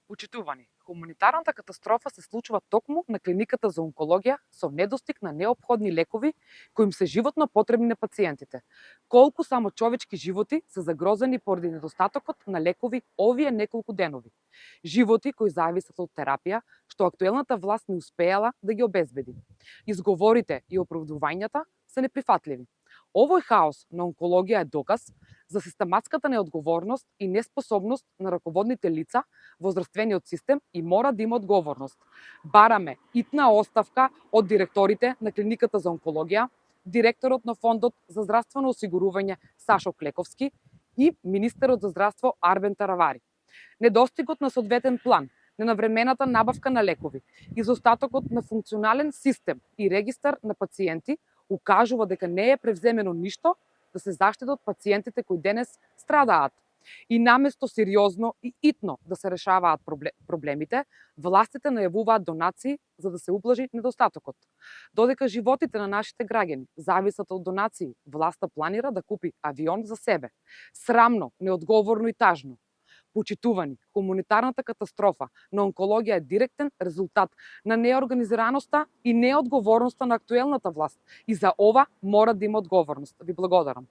Почитувани, хуманитарната катастрофа се случува токму на клиниката за онкологија со недостиг на неопходни лекови кои им се животно потребни на пациентите. Колку само човечки животи се загрозени поради недостатокот на лекови овие неколку денови. Животи кои зависат од терапија, што актуелната власт не успеала да ги обезбеди. Изговорите и оправдувањата се неприфатливи. Овој хаос на онкологија е доказ за систематската неодговорност и неспособност на раководните лица во здравствениот систем и мора да има одговорност. Бараме итна оставка од директорите на клиниката за онкологија, директорот на фондот за здравствено осигурување Сашо Клековски и министерот за здравство Арбен Таравари. Недостигот на соодветен план, ненавремената набавка на лекови, изостатокот на функционален систем и регистар на пациенти укажува дека не е превземено ништо да се заштитат пациентите кои денес страдаат. И наместо сериозно и итно да се решаваат проблемите, властите најавуваат донации за да се ублажи недостатокот. Додека животите на нашите граѓани зависат од донации, власта планира да купи авион за себе. Срамно, неодговорно и тажно. Почитувани, хуманитарната катастрофа на онкологија е директен резултат на неорганизираноста и неодговорноста на актуелната власт. И за ова мора да има одговорност. Ви благодарам.